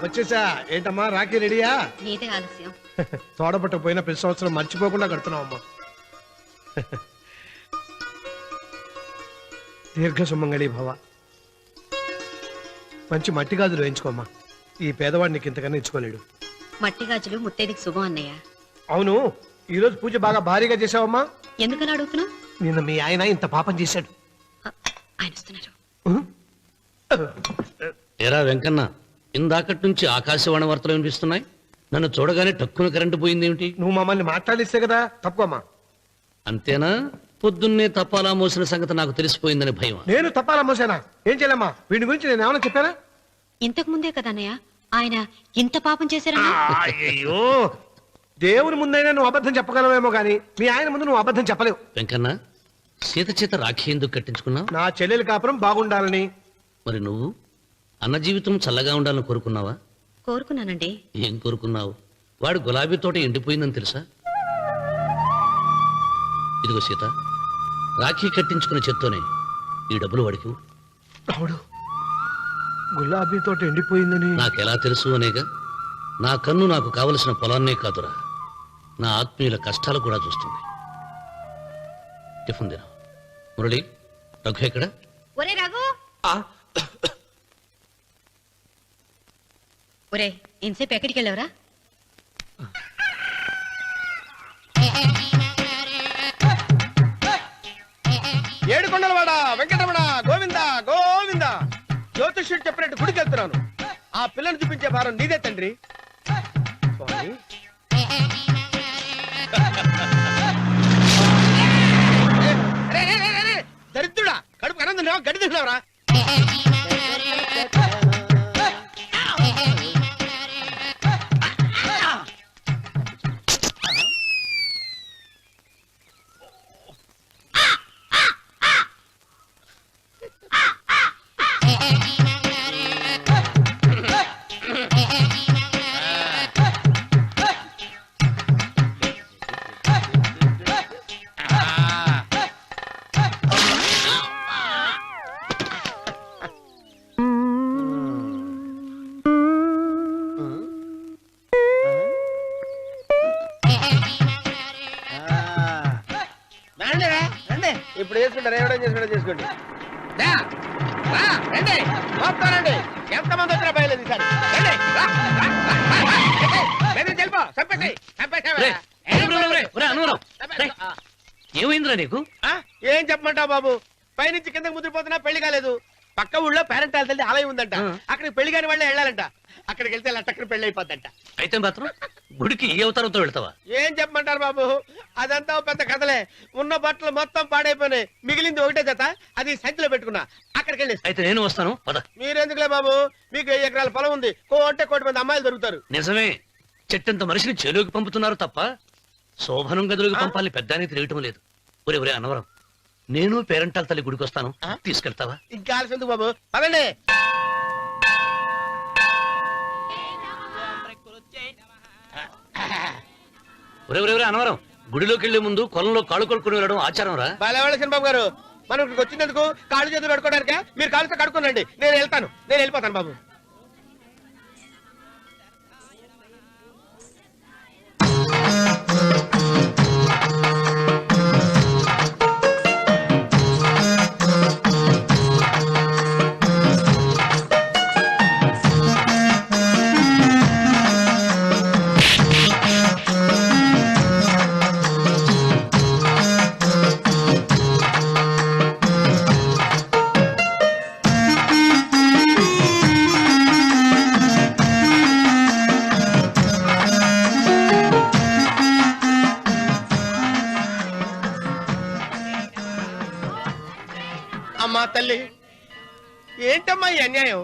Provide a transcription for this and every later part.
వచ్చేసా. ఏంటమ్మా రాఖీ రెడీయా? నీదే ఆలస్యం. తోడబట్టకపోయినా ప్రతి సంవత్సరం మర్చిపోకుండా కడుతున్నావమ్మా. దీర్ఘ సుమంగళి భవ. మంచి మట్టి గాజులు వేయించుకోమ్మా. ఈ పేదవాడిని నీకు ఇంతకన్నా ఇచ్చుకోలేడు. మట్టి గాజులు ముత్తైదుకి శుభం అన్నయ్య. అవును, ఈ రోజు పూజ బాగా భారీగా చేసావమ్మా. ఎందుకలా అడుగుతున్నావు? నిన్న మీ ఆయన ఇంత పాపం చేశాడు. ఆయన వస్తున్నారు. ఏరా వెంకన్న, ఇందాకటి నుంచి ఆకాశవాణి వార్తలు వినిపిస్తున్నాయి. నన్ను చూడగానే టక్కున కరెంటు పోయిందేమిటి? నువ్వు మమ్మల్ని మాట్లాడిస్తే కదా. తప్పుకోమ్మా. అంతేనా? పొద్దున్నే తపాలా మోసిన సంగతి నాకు తెలిసిపోయిందని భయం. నేను తప్పాలా మోసానా? ఏం చేయలేమ్మా. వీడి గురించి నేను ఏమైనా చెప్పానా? ఇంతకు ముందే కదా అన్నయ్య ఆయన ఇంత పాపం చేశారన్నా. అయ్యో, దేవుని ముందైనా నువ్వు అబద్ధం చెప్పగలవేమో గానీ మీ ఆయన ముందు నువ్వు అబద్ధం చెప్పలేవు. వెంకన్న, సీత చేత రాఖీ ఎందుకు కట్టించుకున్నావు? నా చెల్లెలి కాపురం బాగుండాలని. మరి నువ్వు అన్న జీవితం చల్లగా ఉండాలని కోరుకున్నావా? కోరుకున్నానండి. ఏం కోరుకున్నావు? వాడు గులాబీ తోట ఎండిపోయిందని తెలుసా? ఇదిగో సీత, రాఖీ కట్టించుకున్న చేత్తోనే ఈ డబ్బులు వాడికి. రావుడు, గులాబీ తోట ఎండిపోయిందని నాకెలా తెలుసు అనేగా. నా కన్ను నాకు కావలసిన పొలాన్నే కాదురా, నా ఆత్మీయుల కష్టాలు కూడా చూస్తుంది. టిఫిన్ తిన. మురళి, రఘు ఎక్కడ? ఒరే రఘు, ఒరే ఇంతసేపు ఎక్కడికి వెళ్ళావురా? ఏడుకొండలవాడ వెంకటరమణ గోవింద గోవింద. జ్యోతిష్యుడు చెప్పినట్టు గుడికి వెళ్తున్నాను. ఆ పిల్లని చూపించే భారం నీదే తండ్రి. స్వామి, దరిద్రుడా, కడుపు అన్నం తిన్నావా గడ్డి తిన్నావరా? ఇప్పుడు వేసుకుంటారు. ఏమైనా చేసుకోండి చేసుకోండి. రండి, ఎంతమంది వచ్చినా బయలుదేరి సార్. ఏమైందిరా నీకు? ఏం చెప్పమంటావు బాబు? పైనుంచి కిందకి ముద్రపోతున్నా పెళ్లి కాలేదు. పక్క ఊళ్ళో పేరెంటాల తల్లి ఆలయం ఉందంట. అక్కడికి పెళ్లి కాని వాళ్ళే వెళ్ళాలంట. అక్కడికి వెళ్తే లట్టక్కన పెళ్లి అయిపోద్దంట. అయితే మాత్రం గుడికి ఏ అవతారంతో వెళ్తావా? ఏం చెప్పమంటారు బాబు? అదంతా పెద్ద కథలే. ఉన్న బట్టలు మొత్తం పాడైపోయినాయి. మిగిలింది ఒకటే జత, అది సంచిలో పెట్టుకున్నా. అక్కడికి వెళ్ళి. అయితే నేను వస్తాను, పద. మీరెందుకులే బాబు, మీకు 10 ఎకరాల పొలం ఉంది. కోటి మంది అమ్మాయిలు దొరుకుతారు. నిజమే, చెట్టంత మనిషిని చెలువుకి పంపుతున్నారు తప్ప శోభనం గదులకు పంపాలని పెద్దానికి తెలియటం లేదు. ఒరే అన్నవరం, నేను పేరెంటాల తల్లి గుడికి వస్తాను, తీసుకెళ్తావా? ఇంకా ఆలస్యం ఎందుకు బాబు, పదండి. ఒరే అన్నవరం, గుడిలోకి వెళ్లే ముందు కొలంలో కాళ్ళు కొడుకుని వెళ్ళడం ఆచారం రా. బాలేవాళ్ళ చంద్రబాబు గారు, మనం ఇక్కడికి వచ్చినందుకు కాళ్ళు చేతులు కడుక్కోవడానికే. మీరు కాళ్ళతో కడుక్కోనండి, నేను వెళ్ళిపోతాను బాబు. అమ్మా తల్లి, ఏంటమ్మా ఈ అన్యాయం?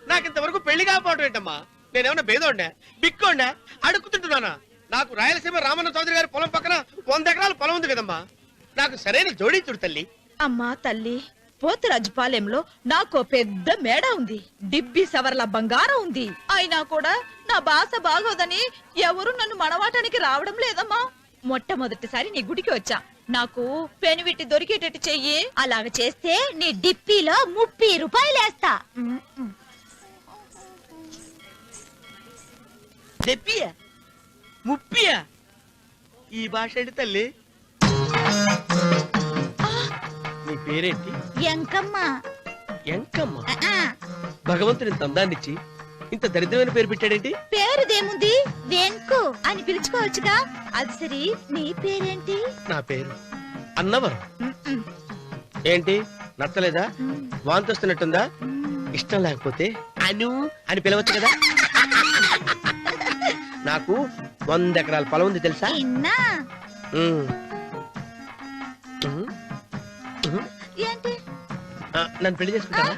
నాకింతవరకు పెళ్లి కాకపోవడం ఏంటమ్మా? నేనేమన్నా బేదోండా, బిక్కోండా, అడుక్కుతుంటున్నానా? నాకు రాయలసీమ రామన్న చౌదరి గారి పొలం పక్కన 100 ఎకరాల పొలం ఉంది కదమ్మా. నాకు సరైన జోడించుడు తల్లి. అమ్మా తల్లి, పోతురాజుపాలెంలో నాకు పెద్ద మేడ ఉంది. డిబ్బి సవర్ల బంగారం ఉంది. అయినా కూడా నా భాష బాగోదని ఎవరు నన్ను మనవాటానికి రావడం లేదమ్మా. మొట్టమొదటిసారి నీ గుడికి వచ్చా. నాకు పెనువిట్టి దొరికేటట్టు చెయ్యి. అలాగ చేస్తే నీ డిప్పీలో 30 రూపాయలు వేస్తా. దెప్పియా ముప్పియా ఈ భాష ఏంటి తల్లి? నీ పేరేంటి? ఎంకమ్మ. ఎంకమ్మ. భగవంతుని ఇంత అందాన్నిచ్చి ఇంత దరిద్రమైన పేరు పెట్టాడేంటి? పేరుదేముంది, వెంకు అని పిలుచుకోవచ్చుగా. అది సరి, నీ పేరేంటి? నా పేరు అన్నవరం. ఏంటి నచ్చలేదా? వాంతి వస్తున్నట్టుందా? ఇష్టం లేకపోతే అను అని పిలవచ్చు కదా. నాకు 100 ఎకరాల పొలం ఉంది తెలుసా? ఇన్నా. ఉమ్. ఉమ్. ఉమ్. ఏంటి? నన్ను పెళ్లి చేసుకుంటావా?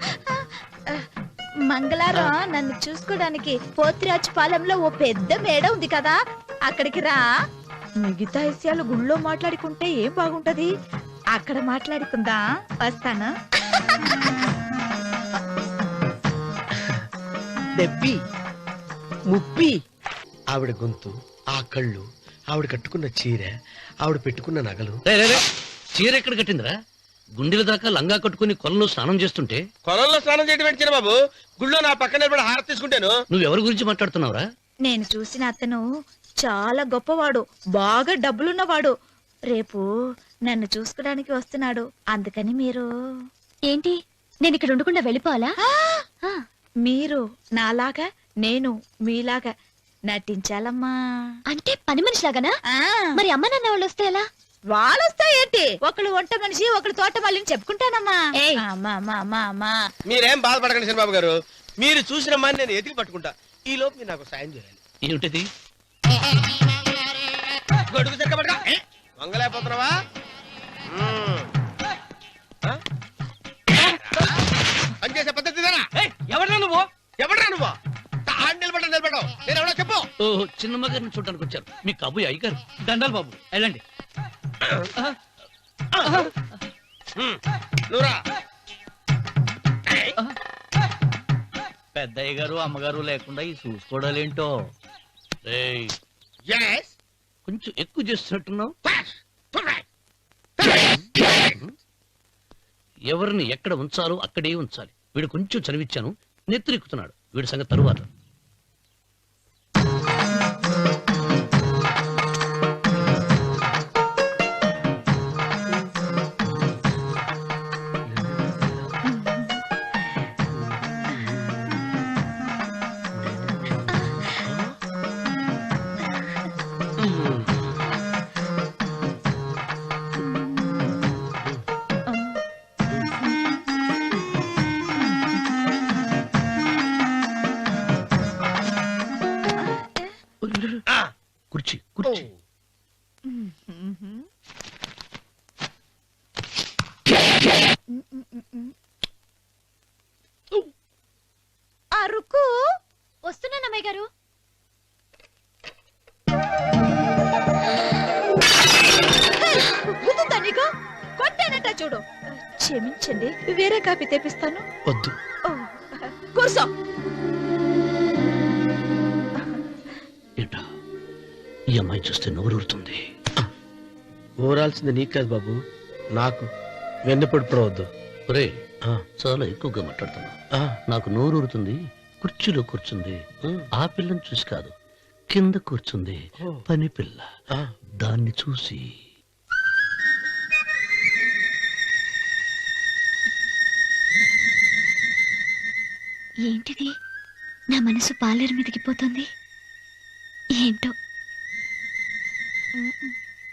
మంగళారం నన్ను చూసుకోవడానికి పోతిరాజు పాలెంలో ఓ పెద్ద మేడ ఉంది కదా, అక్కడికి రా. మిగతా విషయాలు గుళ్ళో మాట్లాడుకుంటే ఏం బాగుంటది, అక్కడ మాట్లాడుకుందా. వస్తాను. దెబ్బి ముప్పి ఆవిడ గొంతు, ఆ కళ్ళు, ఆవిడ కట్టుకున్న చీర, ఆవిడ పెట్టుకున్న నగలు. రే, రే, రే. చీర ఎక్కడ కట్టిందిరా? గుండెల దాకా లంగా కట్టుకుని కొలంలో స్నానం చేస్తుంటే కొలంలో స్నానం చేయడం పెట్టిన బాబు, గుళ్ళో నా పక్కన నిలబడి హారతి తీసుకుంటాను. నువ్వెవరి గురించి మాట్లాడుతున్నావురా? నేను చూసిన అతను చాలా గొప్పవాడు, బాగా డబ్బులున్నవాడు. రేపు నన్ను చూసుకోవడానికి వస్తున్నాడు. అందుకని మీరు ఏంటి, నేను ఇక్కడ ఉండకుండా వెళ్ళిపోవాలా? ఆ, మీరు నాలాగా, నేను మీలాగా నటించాలమ్మా. అంటే పని మనిషిలాగానా? ఆ, మరి అమ్మ నాన్న వాళ్ళు వస్తే ఎలా? వాళ్ళొస్తా ఏంటి, ఒకళ్ళు వంట మనిషి, ఒకళ్ళు తోట మళ్ళీ చెప్పుకుంటానమ్మా. ఏయ్. అమ్మా, అమ్మా, అమ్మా, అమ్మా. మీరేం బాధపడకండి చంద్రబాబు గారు, మీరు చూసిన మాని నేను ఎతికి పట్టుకుంటా. ఈ లోపు మీరు నాకు సాయం చేయాలి. ఏమిటిది? గొడుగు సరిగ్గా పట్టుకో. వంగలేకపోతున్నావా? పనిచేసే పద్ధతి ఎవరా నువ్వు? ఎవడరా నువ్వు? నిలబడ్డావు నేను ఎవడో చెప్పు. ఓహో, చిన్నమ్మ గారిని చూడడానికి వచ్చారు. మీ కబుయ్య అయ్యగారు. దండాలు బాబు, వెళ్ళండి. నువ్వురా. పెద్దయ్య గారు అమ్మగారు లేకుండా ఈ చూసుకోవడాలేంటో. రేయ్, Yes. కొంచెం ఎక్కువ చేస్తున్నట్టున్నావు. ఎవరిని ఎక్కడ ఉంచాలో అక్కడే ఉంచాలి. వీడు కొంచెం చదివిచ్చాను, నెత్తిరెక్కుతున్నాడు. వీడి సంగతి తరువాత. కుర్చీ కుర్చీ. అరుకు వస్తున్నానమ్మాయి గారు. గుద్దుతా నీకు? కొట్టానట చూడు. క్షమించండి, వేరే కాపీ తెప్పిస్తాను. వద్దు. ఓ, కూర్చో. ఏంటా, ఈ అమ్మాయి చూస్తే నోరూరుతుంది. ఊరాల్సింది నీకు కాదు బాబు, నాకు. వెన్నపడి పడవద్దు. ఒరే, చాలా ఎక్కువగా మాట్లాడుతున్నా. నాకు నోరూరుతుంది. కుర్చీలో కూర్చుంది. ఆ పిల్లని చూసి కాదు, కింద కూర్చుంది పని పిల్ల. దాన్ని చూసి ఏంటిది, నా మనసు పాలేరు మీదకి పోతుంది. ఏంటో.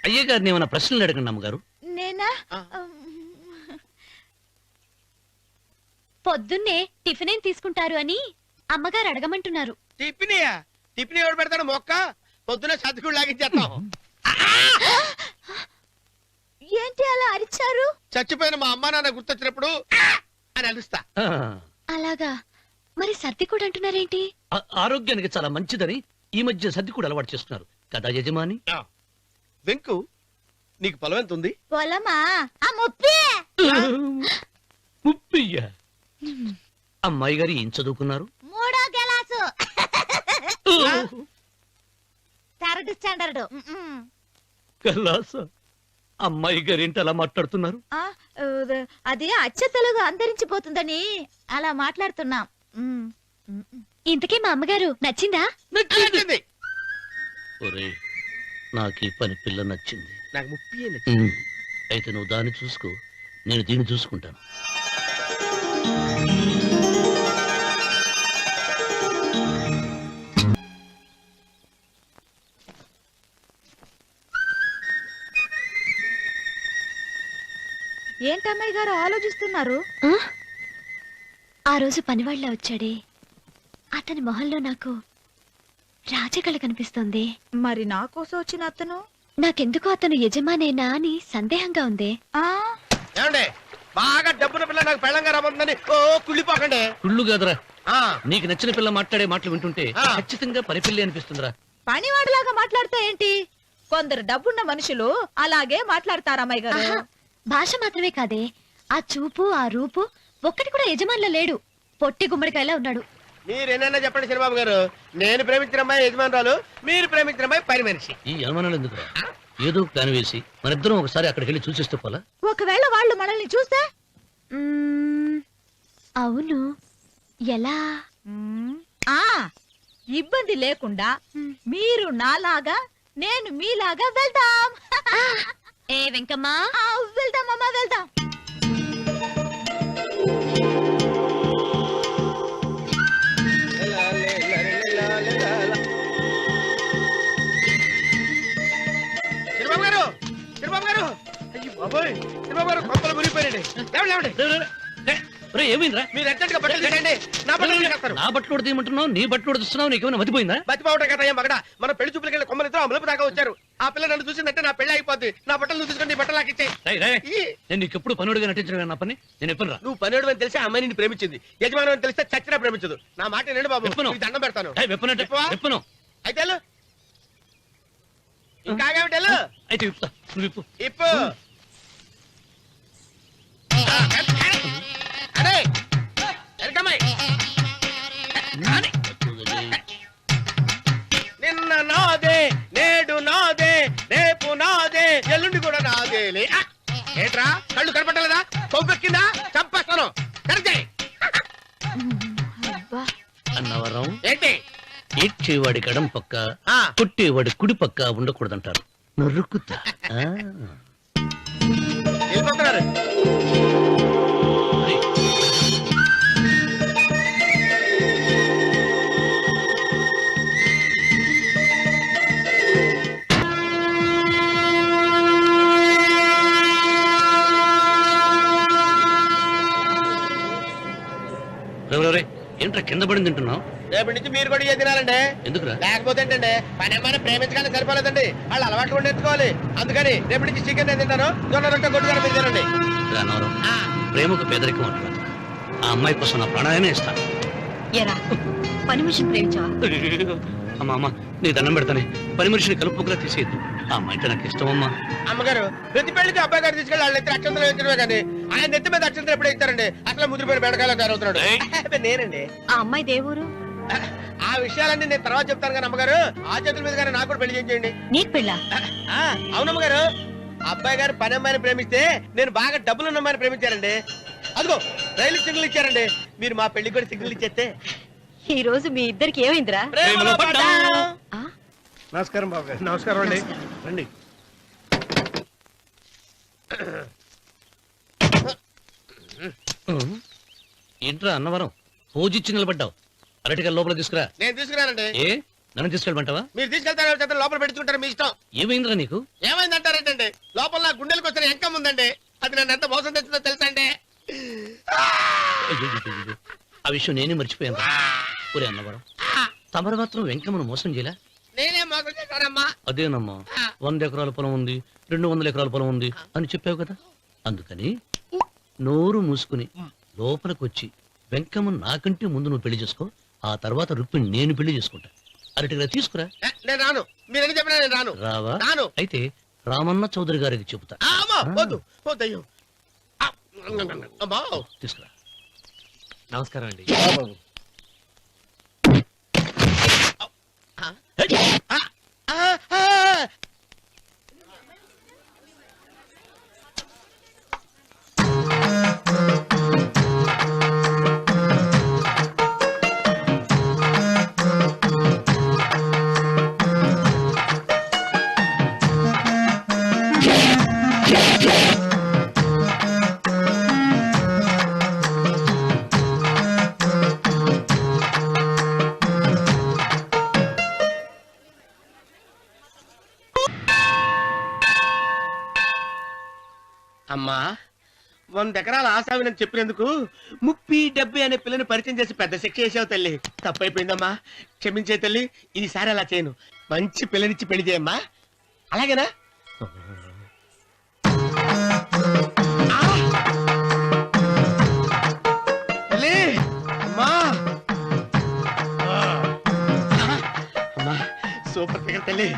అయ్య గారిని ఏమైనా ప్రశ్నలు అడగండి అమ్మగారు. నేనా? పొద్దున్నే టిఫిన్ ఏం తీసుకుంటారు అని అమ్మగారు అడగమంటున్నారు. టిఫినియా? టిఫిన్ ఎవడు పెడతాడు మొక్క? పొద్దునే సర్దుకుడు లాగించేస్తాం. ఏంటి అలా అరిచారు? చచ్చిపోయిన మా అమ్మా నాన్న గుర్తొచ్చినప్పుడు అని అలుస్తా. అలాగా, మరి సర్ది కూడా అంటున్నారేంటి? ఆరోగ్యానికి చాలా మంచిదని ఈ మధ్య సర్ది కూడా అలవాటు చేస్తున్నారు కదా యజమాని. వెంకు, నీకు పొలం ఎంత ఉంది? పొలమా? ఆ ముప్పి. ముప్పయ్య. అమ్మాయి గారు ఏం చదువుకున్నారు? 3వ క్లాసు, 3rd స్టాండర్డ్. కలాస. అమ్మాయి గారు ఏంటి అలా మాట్లాడుతున్నారు? అది అచ్చ తెలుగు అంతరించిపోతుందని అలా మాట్లాడుతున్నాం. ఇంతకీ మా అమ్మగారు నచ్చిందా? నచ్చింది. ఒరే నాకు ఈ పని పిల్ల నచ్చింది. నాకు 30 అయితే నువ్వు దాన్ని చూసుకో, నేను దీన్ని చూసుకుంటాను. ఏంటమ్మాయి గారు ఆలోచిస్తున్నారు? ఆ? ఆ రోజు పనివాళ్ళ వచ్చాడే, అతని మొహంలో నాకు రాజకళ కనిపిస్తోంది. మరి నా కోసం వచ్చిన అతను నాకెందుకో అతను యజమానేనా అని సందేహంగా ఉంది. ఆ ఏమండి బాగా డబ్బున పిల్ల నాకు పెళ్ళంగా రాబోతుందని ఓ కుళ్ళిపోకండి. కుళ్ళు కాదురా, ఆ, నీకు నచ్చిన పిల్ల మాట్లాడే మాటలు వింటుంటే ఆ. ఖచ్చితంగా పని పిల్లి అనిపిస్తుందిరా. పనివాడిలాగా మాట్లాడతా ఏంటి? కొందరు డబ్బున్న మనుషులు అలాగే మాట్లాడతారు అమ్మాయి గారు. ఆహా, భాష మాత్రమే కాదే, ఆ చూపు ఆ రూపు ఒక్కటి కూడా యజమానిలో లేడు. పొట్టి గుమ్మడికాయలా ఉన్నాడు. మీరేనైనా చెప్పండి చిరబాబు గారు, నేను ప్రేమించిన అమ్మాయి యజమానురాలు, మీరు ప్రేమించిన అమ్మాయి పని మనిషి. ఈ అనుమానాలు ఎందుకురా? ఏదో ప్లాన్ వేసి మనిద్దరం ఒకసారి అక్కడికి వెళ్ళి చూసేస్తే పోలా? ఒకవేళ వాళ్ళు మనల్ని చూస్తే మ్మ్, అవును, ఎలా? ఆ ఇబ్బంది లేకుండా మీరు నాలాగా నేను మీలాగా వెళ్దాం. ఏ వెంకమ్మా, వెళ్దాం అమ్మా, వెళ్దాం. చిరబాబు గారు, చిరబాబు గారు, అయ్యో బాబోయ్, చిరబాబు గారు కొంపలు మునిగిపోయారండి. లేవండి, లేవండి. ఏమైందిరా? మీరు అర్జెంట్ గా బట్టలు తీసేయండి, నా బట్టలు తీసేస్తారు. నా బట్టలు ఉడతీయమంటున్నావు, నీ బట్టలు ఉడుతున్నావు, నీకేమైనా మతిపోయిందా? బతిపోవటం కదా మగడ, మన పెళ్లి చూపులకి వెళ్ళి కొమ్మలితో అమలుపు దాకా వచ్చారు. ఆ పిల్ల నన్ను చూసిందంటే నా పెళ్లి అయిపోద్ది. నా బట్టలు నువ్వు తీసుకొని నీ బట్టలు నాకు ఇచ్చేయి. రేయ్, రేయ్, నేను నీకు ఎప్పుడు పనుడిగా నటించడం నా పని. నేను ఎప్పుడు రా? నువ్వు పనివాడు అని తెలిసి ఆ అమ్మాయి నిన్ను ప్రేమించింది, యజమాని అని తెలిస్తే చచ్చినా ప్రేమించదు. నా మాట వినండి బాబు, విప్పను. నీకు దండం పెడతాను. వెప్పనంటే విప్పవా? విప్పను. అయితే వెళ్ళు. ఇంకా ఆగేమిటి వెళ్ళు. అయితే విప్పుతా, నువ్వు విప్పు. ఇప్పు. అరే వెనకమ్మాయి. నిన్న నాదే, నేడు నాదే, రేపు నాదే, ఎల్లుండి కూడా నాదేలే. ఏట్రా కళ్ళు కనపట్టలేదా? కొవ్వెక్కిందా? చంపేస్తాను. కరెక్టే. అన్నవరం ఏంటి? ఏడ్చేవాడి గడం పక్క, ఆ. కొట్టేవాడి కుడి పక్క ఉండకూడదంటారు. నరుకుతా. ఆ. వెళ్ళిపోతున్నారు. రేయ్, రేయ్, రేయ్, ఏంట్రా కింద పడింది తింటున్నావు? రేపటి నుంచి మీరు కూడా ఇదే తినాలండి. ఎందుకురా? లేకపోతే ఏంటండి, పని అమ్మాయిని ప్రేమించగానే సరిపోలేదండి, వాళ్ళు అలవాటు కూడా నేర్చుకోవాలి. అందుకని రేపటి నుంచి చికెన్ నేను తింటాను, జొన్న రొట్టె కొట్టుకొని మీరు తినండి. రా అన్నవరం, ఆ, ప్రేమకు పేదరికం అంటున్నారు. ఆ అమ్మాయి కోసం నా ప్రాణాయనే ఇస్తాను. ఎరా పని మనిషిని ప్రేమించావా? అమ్మా అమ్మా, నీ దండం పెడతానే, పని మనిషిని కలుపుకులా తీసేయద్దు. ఆ అమ్మాయి అంటే నాకు ఇష్టం అమ్మా. అమ్మగారు ప్రతి పెళ్లికి అబ్బాయి గారు తీసుకెళ్ళి వాళ్ళ ఎత్తి అక్షంతలు వేయించడమే కానీ ఆయన నెత్తి మీద అక్షంతలు ఎప్పుడు ఇస్తారండి? అసలు ముదిరిపోయిన బెడకాయలో తయారవుతున్నాడు. ఏయ్. అబ్బే, నేనండి. ఆ అమ్మాయి దేవురు ఆ విషయాలన్నీ నేను తర్వాత చెప్తాను కానీ అమ్మగారు, ఆ చేతుల మీద కానీ నాకు కూడా పెళ్లి చేయండి. నీకు పెళ్ళా? అవునమ్మగారు, అబ్బాయి గారు పని అమ్మాయిని ప్రేమిస్తే నేను బాగా డబ్బులు ఉన్న అమ్మాయిని ప్రేమించారండి. అదిగో రైలు సిగ్నల్ ఇచ్చారండి. మీరు మా పెళ్లికి కూడా సిగ్నల్ ఇచ్చేస్తే ఈ రోజు మీ ఇద్దరికి ఏమైందిరా? ప్రేమలో పడ్డాం. ఆ? నమస్కారం బాబు గారు. నమస్కారం అండి. రండి. ఏంట్రా అన్నవరం, పూజిచ్చి నిలబడ్డావు? అరటిగా లోపల తీసుకురా. నేను తీసుకురానండి. ఏ నన్ను తీసుకెళ్ళమంటావా? మీరు తీసుకెళ్తారు చేత లోపల పెట్టుకుంటారు, మీ ఇష్టం. ఏమైందిరా నీకు? ఏమైందంటారేంటండి? లోపల నా గుండెలకు వచ్చిన ఎంకం ఉందండి, అది నన్ను ఎంత మోసం తెచ్చిందో తెలుసా అండి? అయ్యయ్యయ్యయ్యో, ఆ విషయం నేనే మర్చిపోయాను. ఒరే అన్నవరం, తమరు మాత్రం వెంకమ్మను మోసం చేయలే? నేనే మోసం చేశానమ్మా. అదేనమ్మా, 100 ఎకరాల పొలం ఉంది, 200 ఎకరాల పొలం ఉంది అని చెప్పావు కదా, అందుకని నోరు మూసుకుని లోపలికి వచ్చి వెంకమ్మ నాకంటే ముందు నువ్వు పెళ్లి చేసుకో, ఆ తర్వాత రుక్మిణి నేను పెళ్లి చేసుకుంటా. అరటిగా తీసుకురా. నేను రాను, మీరని చెప్పినా నేను రాను. రావా? రాను. అయితే రామన్న చౌదరి గారికి చెబుతా. అమ్మా, వద్దు వద్దయ్యో. అమ్మా, తీసుకురా. నమస్కారం అండి. అమ్మా 100 ఎకరాల ఆసావినని చెప్పినందుకు 30-70 అనే పిల్లని పరిచయం చేసి పెద్ద శిక్ష చేసావు తల్లి. తప్పైపోయిందమ్మా, క్షమించే తల్లి. ఈసారి అలా చేయను. మంచి పిల్లనిచ్చి పెళ్లి చేయమ్మా. అలాగేనా? తల్లి, అమ్మా. అమ్మా, సూపర్ ఫిగర్ తల్లి.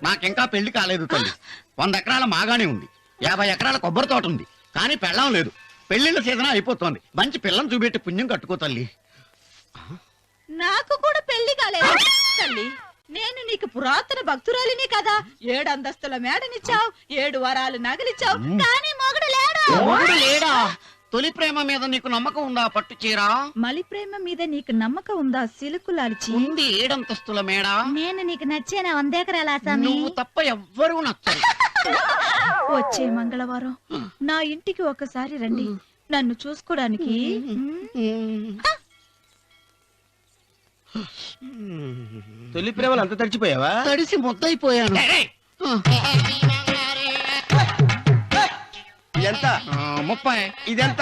నాకింకా పెళ్లి కాలేదు తల్లి. 100 ఎకరాల మాగానే ఉంది, 50 ఎకరాల కొబ్బరి తోట ఉంది, కానీ పెళ్ళం లేదు. పెళ్లిళ్ళ సీజన్ అయిపోతోంది. మంచి పిల్లని చూపెట్టి పుణ్యం కట్టుకో తల్లి. నాకు కూడా పెళ్లి కాలేదు తల్లి. నేను నీకు పురాతన భక్తురాలిని కదా. 7 అంతస్తుల మేడనిచ్చావు, 7 వరాలు నగలిచ్చావు, కానీ మొగుడు లేడు. మొగుడు లేడా? తొలి ప్రేమ మీద నీకు నమ్మకం ఉందా? పట్టు చీరా. మలి ప్రేమ మీద నీకు నమ్మకం ఉందా? సిలుకులాల్చి ఉంది 7 అంతస్తుల మేడ. నేను నీకు నచ్చేనా 100 ఎకరాల ఆసామి? నువ్వు తప్ప ఎవ్వరూ నచ్చరు. వచ్చే మంగళవారం నా ఇంటికి ఒకసారి రండి, నన్ను చూసుకోడానికి. తొలి ప్రేమలు అంత తడిచిపోయావా? తడిసి ముద్దయిపోయాను. ఎంత? 30. ఇదెంత?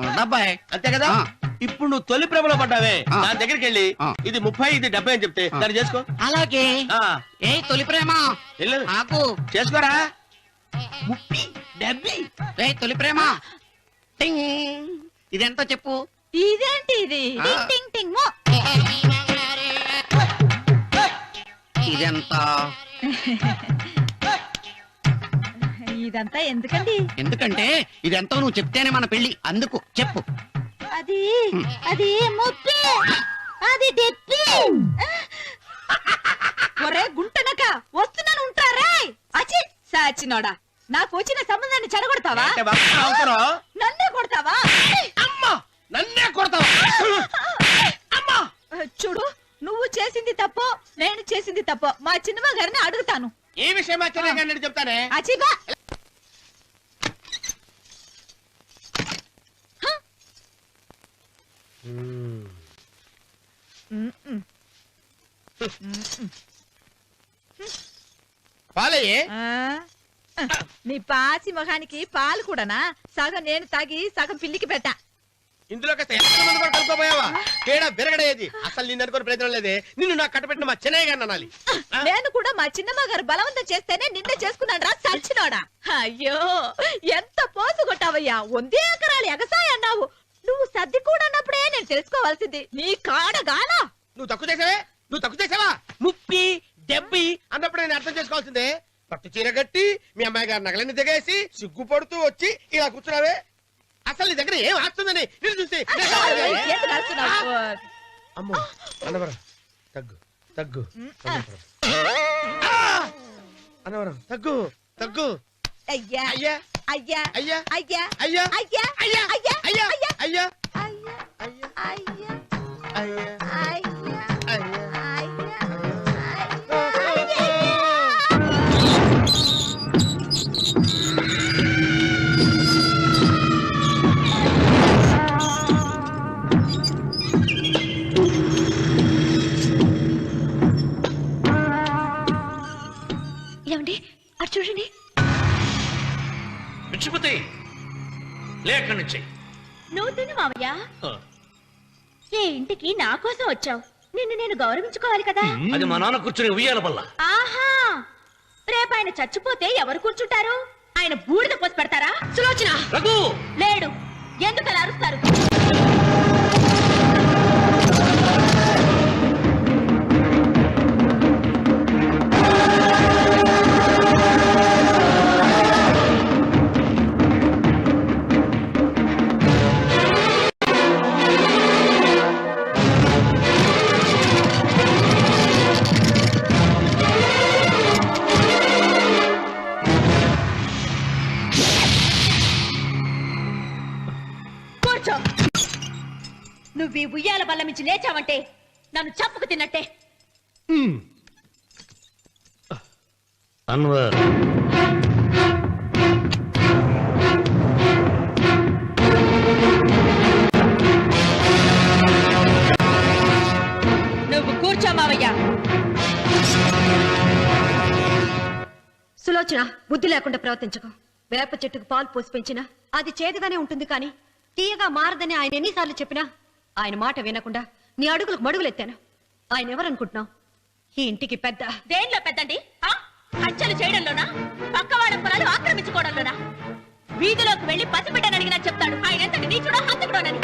70. అంతే కదా. ఆ. ఇప్పుడు నువ్వు తొలి ప్రేమలో పడ్డావే, ఆ. దాని దగ్గరికి వెళ్ళి ఆ. ఇది 30 ఇది 70 అని చెప్తే దాన్ని చేసుకో. అలాగే. ఆ, ఏ తొలి ప్రేమ వెళ్ళు. నాకు చేసుకోరా. 30, 70. ఏ తొలి ప్రేమ టింగ్. ఇదెంత చెప్పు. ఇదేంటి ఇది? ఆ. టింగ్ టింగ్ టింగ్ మో. ఇదెంత? ఇదంతా ఎందుకండి? ఎందుకంటే ఇదెంతో నువ్వు చెప్తేనే మన పెళ్లి. అందుకు చెప్పు. అది అది ముప్పి, అది డెప్పి. ఒరే గుంటనక, వస్తున్నాను ఉంటారే. అచి సాచినోడా, నాకు వచ్చిన సంబంధాన్ని చెడగొడతావా? అంటే బాగా అవుతున్నావు. నన్నే కొడతావా? అమ్మా, నన్నే కొడతావా? అమ్మా, చూడు, నువ్వు చేసింది తప్పో నేను చేసింది తప్పో మా చిన్నమ్మ గారిని అడుగుతాను. ఈ విషయం ఆశ్చర్యంగా చెప్తానే. అచిబా పాలయ్యే. నీ పాసి మొహానికి పాలు కూడానా? సగం నేను తాగి సగం పిల్లికి పెట్టా. ఇందులో కాస్త ఎంతమంది కూడా కలుపుకోపోయావా? తేడా విరగడేది. అసలు నిన్ను అనుకుని ప్రయత్నం లేదే. నిన్ను నాకు కట్టబెట్టిన మా చెన్నయ్య గారిని అనాలి. నేను కూడా మా చిన్నమ్మ గారు బలవంతం చేస్తేనే నిన్నే చేసుకున్నాడు రా సచ్చినోడా. అయ్యో, ఎంత పోసు కొట్టావయ్యా. 100 ఎకరాలు ఎగసాయ అన్నావు. నువ్వు సర్ది కూడా అన్నప్పుడే నేను తెలుసుకోవాల్సింది. నీ కాడగానా? నువ్వు తక్కువ చేసావే, నువ్వు తక్కువ చేసావా? 30, 70 అన్నప్పుడు నేను అర్థం చేసుకోవాల్సిందే. పట్టు చీర కట్టి మీ అమ్మాయి గారు నగలన్నీ దిగేసి సిగ్గుపడుతూ వచ్చి ఇలా కూర్చున్నావే. అసలు నీ దగ్గర ఏం ఆస్తుందని నేను చూసి. ఎందుకు అరుస్తున్నావు? అమ్మో, అన్నవరం తగ్గు తగ్గు. అన్నవరం తగ్గు తగ్గు. అయ్యా అయ్యా అయ్యా అయ్యా అయ్యా అయ్యా అయ్యా అయ్యా అయ్యా అయ్యా అయ్యా అయ్యా అయ్యా అయ్యా అయ్యా అయ్యా అయ్యా అయ్యా. ఏమండి అటు చూడండి. పిచ్చిపోతే లే అక్కడి నుంచి. నువ్వు తిను మావయ్య. ఏ ఇంటికి నా కోసం వచ్చావు, నిన్ను నేను గౌరవించుకోవాలి కదా. అది మా నాన్న కూర్చుని ఉయ్యాల వల్ల. ఆహా, రేపు ఆయన చచ్చిపోతే ఎవరు కూర్చుంటారు? ఆయన బూడిద పోసి పెడతారా? సులోచన రఘు లేడు. ఎందుకు అలా అరుస్తారు? నువ్వు ఈ ఉయ్యాల బల్ల మించి లేచావంటే నన్ను చంపుకు తిన్నట్టే. అన్వర్ మావయ్య. సులోచన, బుద్ధి లేకుండా ప్రవర్తించకు. వేప చెట్టుకు పాలు పోసి పెంచినా అది చేదుగానే ఉంటుంది, కానీ తీయగా మారదని ఆయన ఎన్నిసార్లు చెప్పినా ఆయన మాట వినకుండా నీ అడుగులకు మడుగులెత్తాను. ఆయన ఎవరనుకుంటున్నావు? ఈ ఇంటికి పెద్ద. దేనిలో పెద్దండి? హత్యలు చేయడంలోనా? పక్క వాళ్ళ పొలాలు ఆక్రమించుకోవడంలోనా? వీధిలోకి వెళ్లి పసిబిడ్డని అడిగినా చెప్తాడు ఆయన ఎంతటి నీచుడో హంతకుడోనని.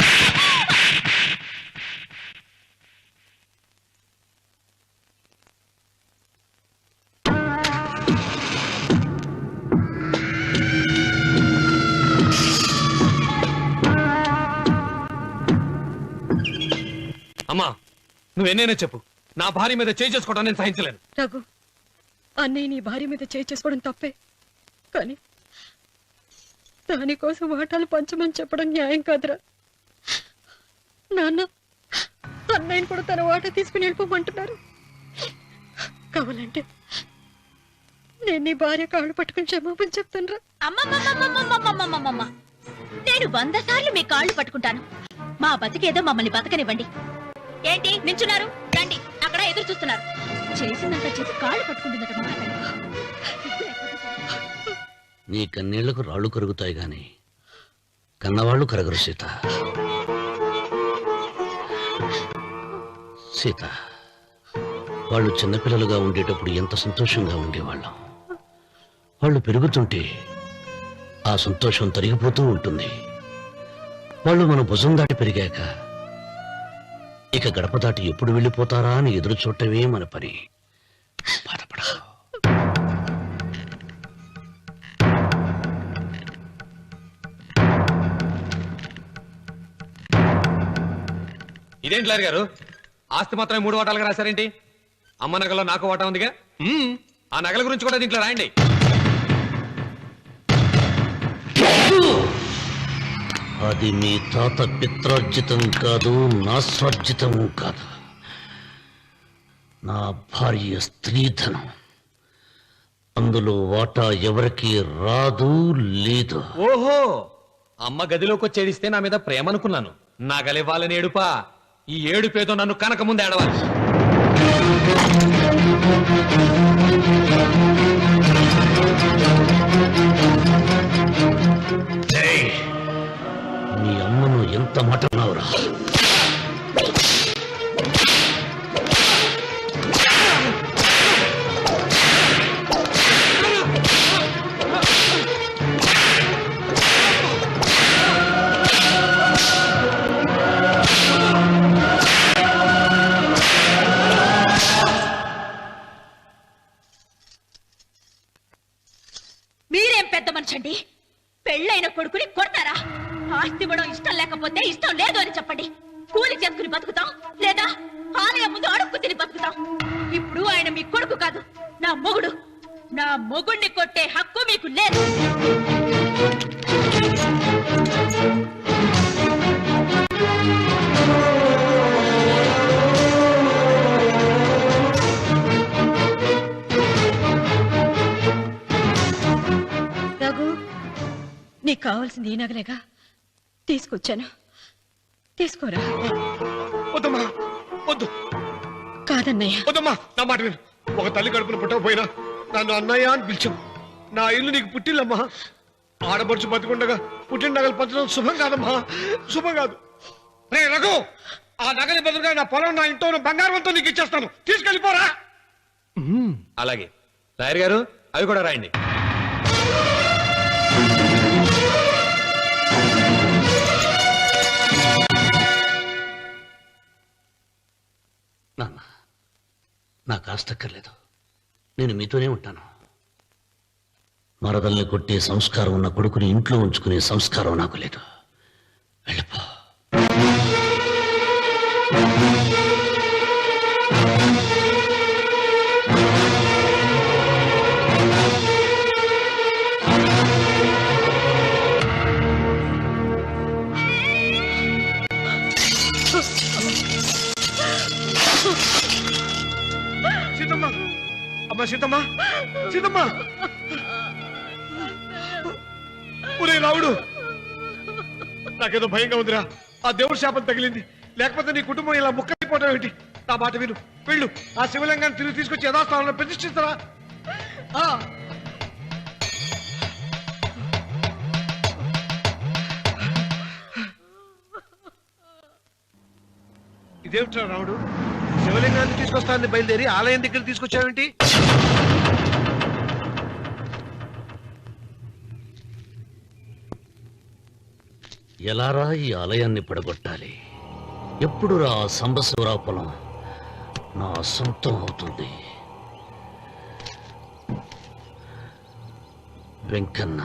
అమ్మా, నువ్వెన్నైనా చెప్పు, నా భార్య మీద చేయి చేసుకోవడం నేను సహించలేను. రఘు, అన్నయ్య నీ భార్య మీద చేయి చేసుకోవడం తప్పే, కానీ దానికోసం వాటాలు పంచమని చెప్పడం న్యాయం కాదురా. నాన్న అన్నయ్యని కూడా తన వాటా తీసుకుని వెళ్ళిపోమంటున్నారు. కావాలంటే నేను నీ భార్య కాళ్ళు పట్టుకుని క్షమాపణ చెప్తాను రా. అమ్మమ్మమ్మమ్మమ్మమ్మమ్మమ్మమ్మ, నేను 100 సార్లు మీ కాళ్ళు పట్టుకుంటాను. మా బతికేదో మమ్మల్ని బతకనివ్వండి. ఏంటి నించున్నారు? రండి, అక్కడ ఎదురు చూస్తున్నారు. చేసినంత చేసి కాళ్ళు పట్టుకుంటుందట మా తల్లి. నీ కన్నీళ్లకు రాళ్ళు కరుగుతాయి గాని కన్నవాళ్ళు కరగరు సీత. సీత, వాళ్ళు చిన్నపిల్లలుగా ఉండేటప్పుడు ఎంత సంతోషంగా ఉండేవాళ్ళం. వాళ్ళు పెరుగుతుంటే ఆ సంతోషం తరిగిపోతూ ఉంటుంది. వాళ్ళు మన భుజం దాటి పెరిగాక ఇక గడప దాటి ఎప్పుడు వెళ్ళిపోతారా అని ఎదురు చూడటమే మన పని. బాధపడ. ఇదేంటి లాయర్ గారు, ఆస్తి మాత్రమే 3 వాటాలుగా రాశారేంటి? అమ్మ నగలో నాకు వాటా ఉందిగా. ఆ నగల గురించి కూడా దీంట్లో రాయండి. అది మీ తాత పిత్రార్జితం కాదు, నా స్వార్జితం కాదు. నా భార్య స్త్రీధనం. అందులో వాటా ఎవరికి రాదు, లేదు. ఓహో, అమ్మ గదిలోకి వచ్చేడిస్తే నా మీద ప్రేమ అనుకున్నాను. నగలివ్వాలని ఏడుపా. ఈ ఏడుపేదో నన్ను కనక ముందు ఏడవాలి. మీ అమ్మను ఎంత మాట అన్నావురా? మీరేం పెద్ద మనిషండి? పెళ్ళైన కొడుకుని కొడతారా? ఆస్తి ఇవ్వడం ఇష్టం లేకపోతే ఇష్టం లేదు అని చెప్పండి. కూలి చేసుకుని బతుకుతాం, లేదా ఆలయం ముందు అడుక్కు తిని బతుకుతాం. ఇప్పుడు ఆయన మీ కొడుకు కాదు, నా మొగుడు. నా మొగుడిని కొట్టే హక్కు మీకు లేదు. రఘు, నీకు కావాల్సింది ఈ నగలేగా తీసుకొచ్చాను, తీసుకోరా. వద్దమ్మా, వద్దు. కాదన్నయ్య. వద్దమ్మా, నా మాట విను. ఒక తల్లి కడుపున పుట్టకపోయినా నన్ను అన్నయ్య అని పిలిచావు. నా ఇల్లు నీకు పుట్టిల్లమ్మా. ఆడపడుచు బతుకుండగా పుట్టిన నగలు పంచడం శుభం కాదమ్మా, శుభం కాదు. రే రఘు, ఆ నగలి బదులుగా నా పొలం, నా ఇంట్లో ఉన్న బంగారంతో నీకు ఇచ్చేస్తాను. తీసుకెళ్ళిపోరా. అలాగే లాయర్ గారు, అవి కూడా రాయండి. నాన్న, నాకు ఆస్తక్కర్లేదు. నేను మీతోనే ఉంటాను. మరదల్ని కొట్టే సంస్కారం ఉన్న కొడుకుని ఇంట్లో ఉంచుకునే సంస్కారం నాకు లేదు. వెళ్ళిపో. సీతమ్మ, అమ్మ సీతమ్మ, సీతమ్మ. ఒరే రావుడు, నాకేదో భయంగా ఉందిరా. ఆ దేవుడి శాపం తగిలింది. లేకపోతే నీ కుటుంబం ఇలా ముక్కైపోవడం ఏంటి? నా మాట విను, వెళ్ళు. ఆ శివలింగాన్ని తిరిగి తీసుకొచ్చి యథాస్థానంలో ప్రతిష్ఠిస్తారా? ఇదేమిట్రా రాముడు, శివలింగాన్ని తీసుకొస్తానని బయలుదేరి ఆలయం దగ్గర తీసుకొచ్చావేంటి? ఎలారా ఈ ఆలయాన్ని పడగొట్టాలి? ఎప్పుడు రా సంబశివరాపురం నా సొంతం అవుతుంది? వెంకన్న,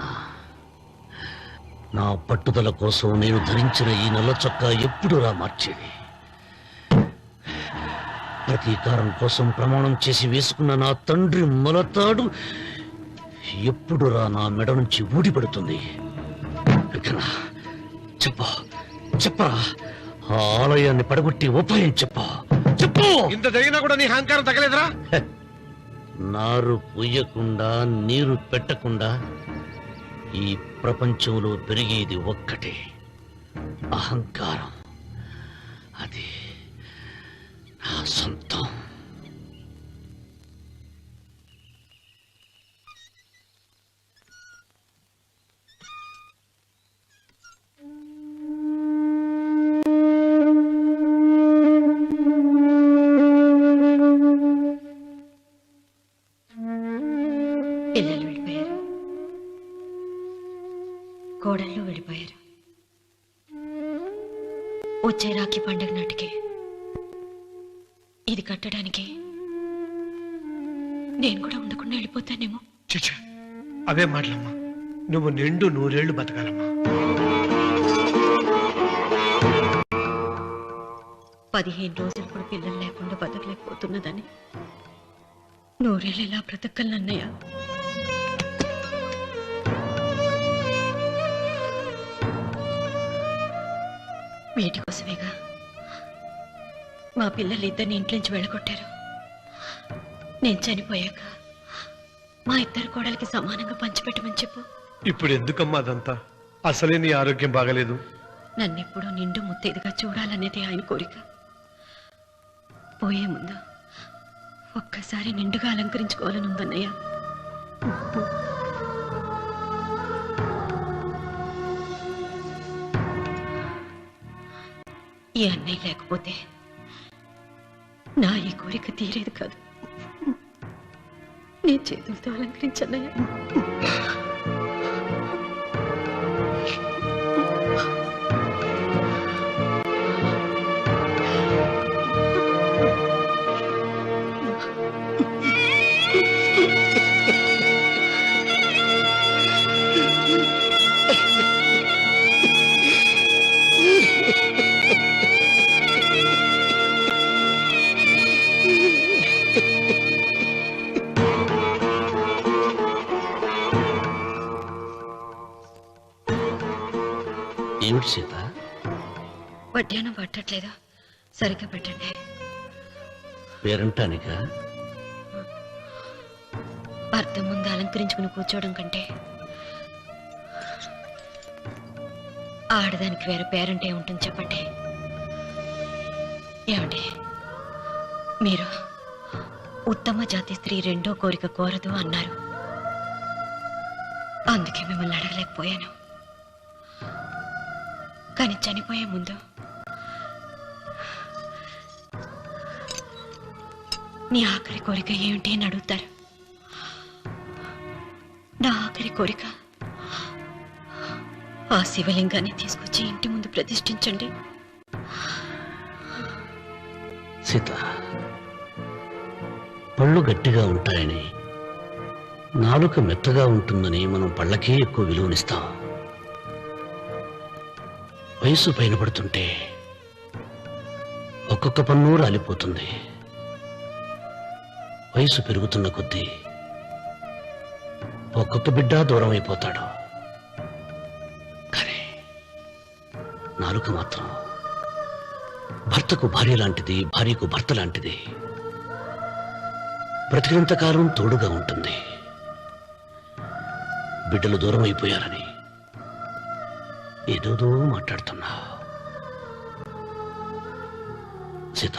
నా పట్టుదల కోసం నేను ధరించిన ఈ నల్ల చొక్కా ఎప్పుడు రా మార్చేది? ప్రతీకారం కోసం ప్రమాణం చేసి వేసుకున్న నా తండ్రి మొలతాడు ఎప్పుడు రా నా మెడ నుంచి ఊడిపడుతుంది? వెంకన్న, చెప్పరా, ఆ ఆలయాన్ని పడగొట్టి ఉపాయం చెప్పు. ఇంత జరిగినా కూడా నీ అహంకారం తగ్గలేదురా? నారు పొయ్యకుండా నీరు పెట్టకుండా ఈ ప్రపంచంలో పెరిగేది ఒక్కటే, అహంకారం. అది నా సొంతం. పిల్లలు వెళ్ళిపోయారు, కోడళ్ళు వెళ్ళిపోయారు. వచ్చే రాఖీ పండుగ నాటికి ఇది కట్టడానికి నేను కూడా ఉండకుండా వెళ్ళిపోతానేమో. చిచ్చా, అవే మాటలమ్మా. నువ్వు నిండు 100 ఏళ్ళు బతకాలమ్మా. 15 రోజులు కూడా పిల్లలు లేకుండా బతకలేకపోతున్నదని 100 ఏళ్ళు ఇలా బ్రతకలన్నయ్య. వీటి కోసమేగా మా పిల్లలు ఇద్దరిని ఇంటి నుంచి వెళ్ళగొట్టారు. నేను చనిపోయాక మా ఇద్దరు కోడలికి సమానంగా పంచిపెట్టమని చెప్పు. ఇప్పుడు ఎందుకమ్మా అదంతా? అసలే నీ ఆరోగ్యం బాగలేదు. నన్నెప్పుడూ నిండు ముత్తేదిగా చూడాలనేది ఆయన కోరిక. పోయే ముందు ఒక్కసారి నిండుగా అలంకరించుకోవాలని ఉందన్నయ్య. ఈ అన్నయ్య లేకపోతే నా ఈ కోరిక తీరేది కాదు. నీ చేతులతో అలంకరించన్నయ్య. ఏమిటి సీత? వడ్డానం పట్టట్లేదు, సరిగ్గా పెట్టండి. పేరంటానికా? భర్త ముందు అలంకరించుకుని కూర్చోవడం కంటే ఆడదానికి వేరే పేరంటే ఉంటుంది చెప్పండి. ఏమండి, మీరు ఉత్తమ జాతి స్త్రీ రెండో కోరిక కోరదు అన్నారు. అందుకే మిమ్మల్ని అడగలేకపోయాను. కానీ చనిపోయే ముందు నీ ఆఖరి కోరిక ఏమిటి అని అడుగుతారు. నా ఆఖరి కోరిక ఆ శివలింగాన్ని తీసుకొచ్చి ఇంటి ముందు ప్రతిష్ఠించండి. సీత, పళ్ళు గట్టిగా ఉంటాయని, నాలుక మెత్తగా ఉంటుందని మనం పళ్ళకే ఎక్కువ విలువనిస్తాం. వయసు పైన పడుతుంటే ఒక్కొక్క పన్ను రాలిపోతుంది. వయసు పెరుగుతున్న కొద్దీ ఒక్కొక్క బిడ్డ దూరం అయిపోతాడు. కానీ నాలుక మాత్రం భర్తకు భార్య లాంటిది, భార్యకు భర్త లాంటిది. బ్రతికినంతకాలం తోడుగా ఉంటుంది. బిడ్డలు దూరం అయిపోయారని ఏదోదో మాట్లాడుతున్నావు. సీత,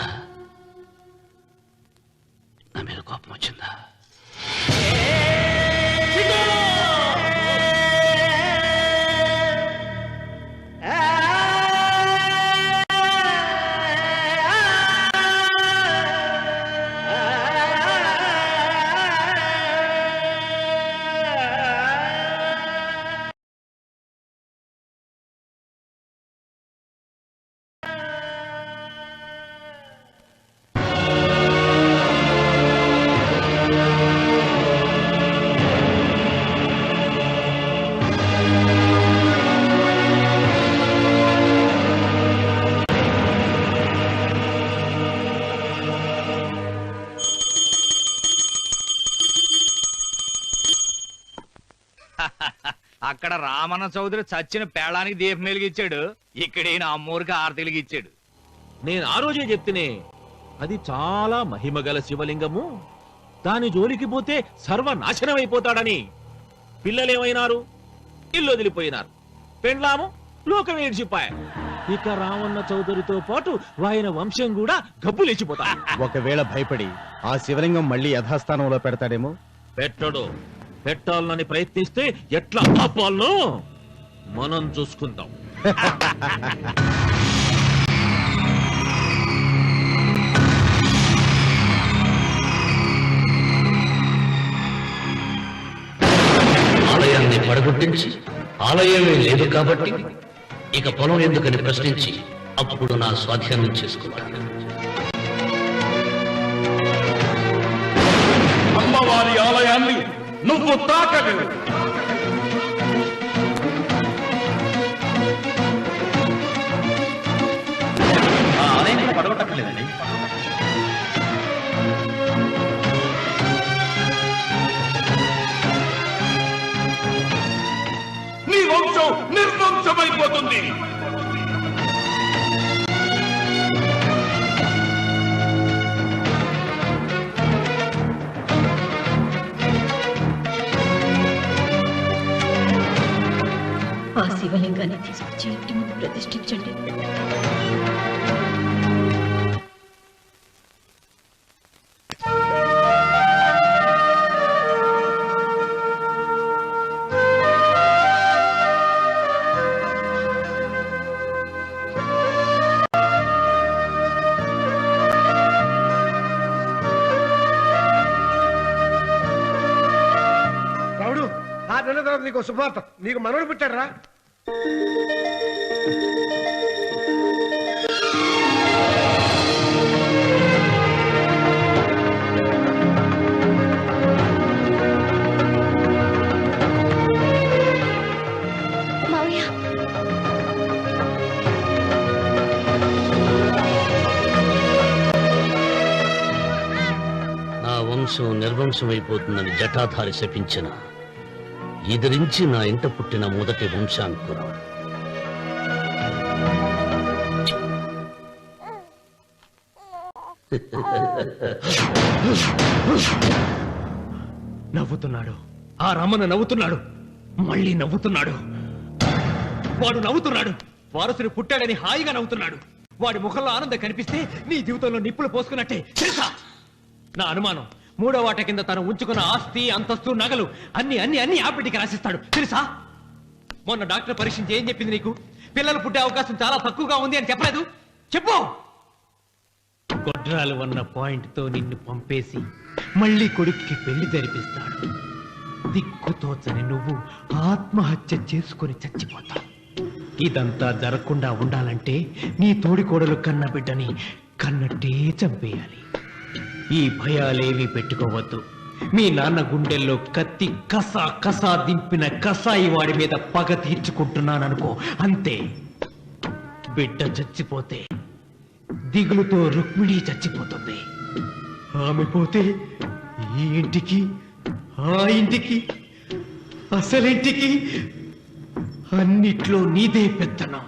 అక్కడ రామన్న చౌదరి చచ్చిన పేళానికి దీపం వెలిగించాడు, ఇక్కడ ఈయన అమ్మూరికి ఆరతి వెలిగించాడు. నేను ఆ రోజే చెప్తేనే అది చాలా మహిమగల శివలింగము, దాని జోలికి పోతే సర్వనాశనం అయిపోతాడని. పిల్లలేమైనారు? ఇల్లు వదిలిపోయినారు. పెండ్లాము లోకం ఏడ్చిపాయ. ఇక రామన్న చౌదరితో పాటు ఆయన వంశం కూడా గబ్బు లేచిపోతా. ఒకవేళ భయపడి ఆ శివలింగం మళ్ళీ యథాస్థానంలో పెడతాడేమో. పెట్టడు. పెట్టాలని ప్రయత్నిస్తే ఎట్లా ఆపాలనో మనం చూసుకుందాం. ఆలయాన్ని పడగొట్టించి ఆలయమే లేదు కాబట్టి ఇక పొలం ఎందుకని ప్రశ్నించి అప్పుడు నా స్వాధీనం చేసుకుంటాను. అమ్మవారి ఆలయాన్ని నువ్వు తాకగలవు. ఆ ఆలయాన్ని పడగొట్టలేదండి. నీ వంశం నిర్వంశమైపోతుంది. ఆ శివలింగాన్ని తీసుకొచ్చి ఇంటి ముందు ప్రతిష్ఠించండి. రావుడు, 6 నెలల తర్వాత నీకు శుభార్త. నీకు మనవడు పుట్టాడు రా. మావయ్య, నా వంశం నిర్వంశం అయిపోతుందని జటాధారి శపించిన ఎదిరించి నా ఇంట పుట్టిన మొదటి వంశాంకురం. నవ్వుతున్నాడు. ఆ రమణ నవ్వుతున్నాడు. మళ్ళీ నవ్వుతున్నాడు. వాడు నవ్వుతున్నాడు. వారసుడు పుట్టాడని హాయిగా నవ్వుతున్నాడు. వాడి ముఖంలో ఆనందం కనిపిస్తే నీ జీవితంలో నిప్పులు పోసుకున్నట్టే తెలుసా? నా అనుమానం 3వ వాట కింద తను ఉంచుకున్న ఆస్తి, అంతస్తు, నగలు అన్ని అన్ని అన్ని ఆపిటికి రాసిస్తాడు తెలుసా? మొన్న డాక్టర్ పరీక్షించి ఏం చెప్పింది నీకు? పిల్లలు పుట్టే అవకాశం చాలా తక్కువగా ఉంది అని చెప్పలేదు? చెప్పు. గొడ్రాలు అన్న పాయింట్ తో నిన్ను పంపేసి మళ్ళీ కొడుక్కి పెళ్లి జరిపిస్తాడు. దిక్కుతోచని నువ్వు ఆత్మహత్య చేసుకుని చచ్చిపోతావు. ఇదంతా జరగకుండా ఉండాలంటే నీ తోడికోడలు కన్న బిడ్డని కన్నట్టే చంపేయాలి. ఈ భయాలేవి పెట్టుకోవద్దు. మీ నాన్న గుండెల్లో కత్తి కసా కసా దింపిన కసాయి వాడి మీద పగ తీర్చుకుంటున్నాననుకో, అంతే. బిడ్డ చచ్చిపోతే దిగులుతో రుక్మిణి చచ్చిపోతుంది. ఆమె పోతే ఈ ఇంటికి, ఆ ఇంటికి, అసలింటికి అన్నిట్లో నీదే పెత్తనం.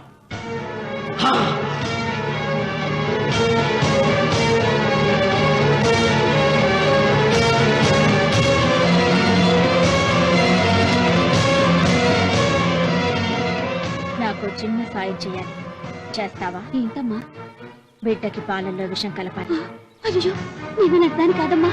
నాకు చిన్న సాయం చేయాలి. చేస్తావా? ఏంటమ్మా? బిడ్డకి పాలల్లో విషం కలపాలి. అయ్యో, నేను నడతాను కాదమ్మా.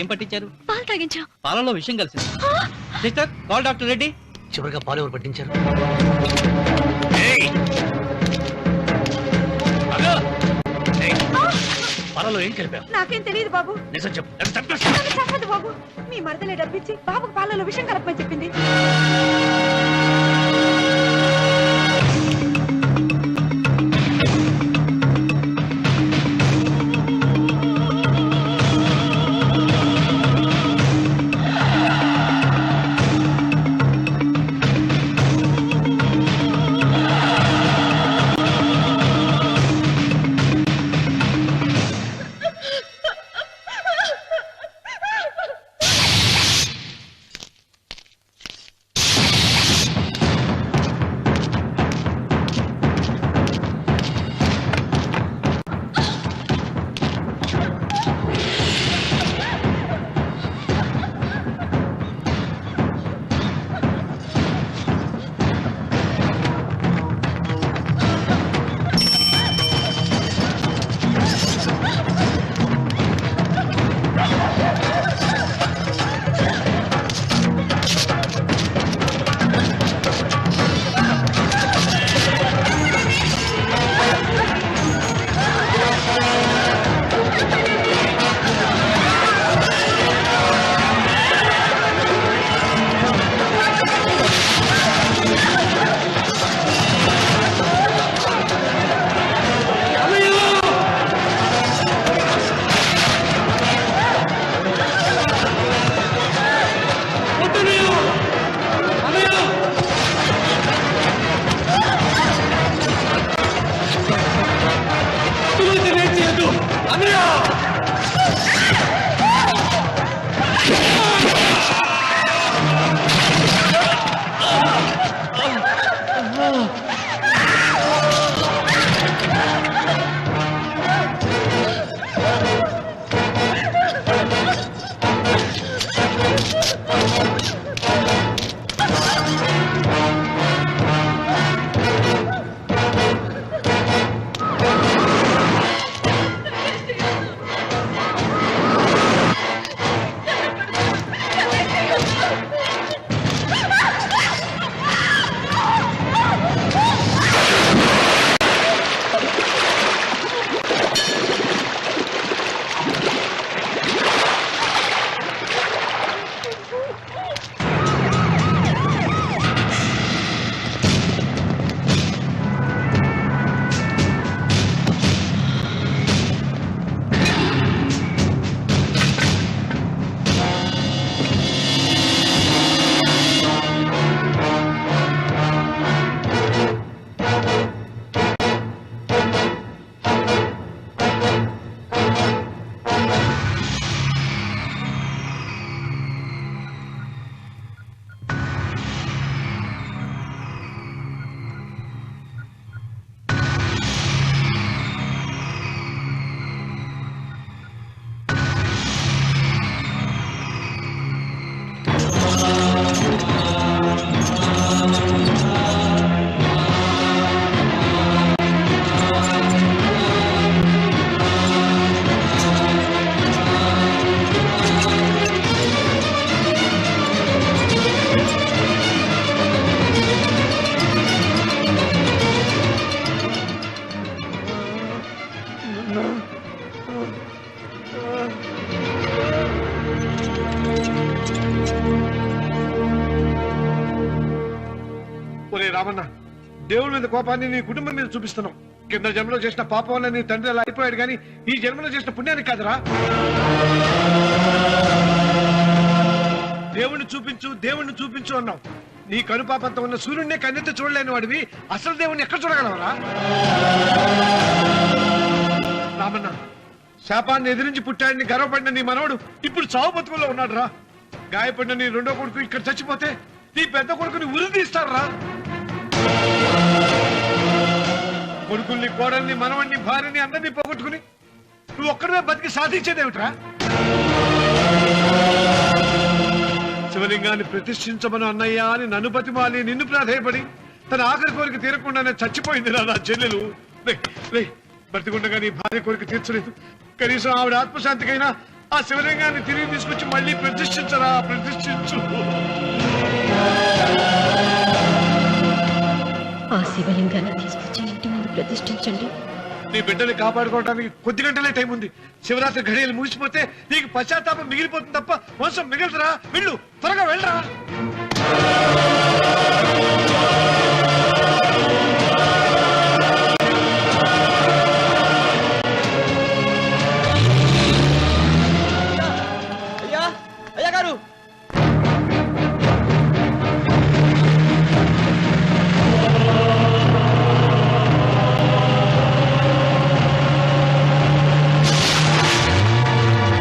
ఏం పట్టించారు? పాలు తాగించాం. పాలలో విషయం కలిసింది. Sister, call doctor Reddy. చివరిగా పాలు ఎవరు పట్టించారు? పాలలో ఏం కలిపావు? నాకేం తెలియదు బాబు. నిజం చెప్పు. చెప్పదు బాబు. మీ మరదలే డబ్బిచ్చి బాబుకు పాలలో విషయం కలపమని చెప్పింది. రామన్న, దేవుడి మీద కోపాన్ని నీ కుటుంబం మీద చూపిస్తున్నావు. కింద జన్మలో చేసిన పాపం వల్ల నీ తండ్రి అలా అయిపోయాడు, కానీ ఈ జన్మలో చేసిన పుణ్యానికి కాదురా. దేవుణ్ణి చూపించు, దేవుణ్ణి చూపించు అన్నావు. నీ కనుపాపంతో ఉన్న సూర్యుడినే కన్నెత్తి చూడలేని వాడివి అసలు దేవుణ్ణి ఎక్కడ చూడగలవరా? రామన్న, శాపాన్ని ఎదిరించి పుట్టాడని గర్వపడిన నీ మనవడు ఇప్పుడు చావు బతుకుల్లో ఉన్నాడు రా. గాయపడిన నీ రెండో కొడుకు ఇక్కడ చచ్చిపోతే నీ పెద్ద కొడుకుని ఉరి తీస్తారా? కొడుకుల్ని, కోడల్ని, మనవణ్ణి, భార్యని అందరినీ పోగొట్టుకుని నువ్వు ఒక్కడమే బతికి సాధించేదేమిట్రా? శివలింగాన్ని ప్రతిష్ఠించమను అన్నయ్య అని నన్ను బతిమాలి నిన్ను ప్రాధేయపడి తన ఆఖరి కోరిక తీరకుండానే చచ్చిపోయింది నా చెల్లెలు. బ్రతికుండగా నీ భార్య కోరిక తీర్చలేదు. కనీసం ఆవిడ ఆత్మశాంతికైనా ఆ శివలింగాన్ని తిరిగి తీసుకొచ్చి మళ్ళీ ప్రతిష్ఠించరా, ప్రతిష్ఠించు. ఆ శివలింగాన్ని తీసుకొచ్చి ఇంటి ముందు ప్రతిష్ఠించండి. నీ బిడ్డని కాపాడుకోవడానికి కొద్ది గంటలే టైం ఉంది. శివరాత్రి ఘడియలు ముగిసిపోతే నీకు పశ్చాత్తాపం మిగిలిపోతుంది తప్ప వంశం మిగలదురా. వెళ్ళు, త్వరగా వెళ్ళరా.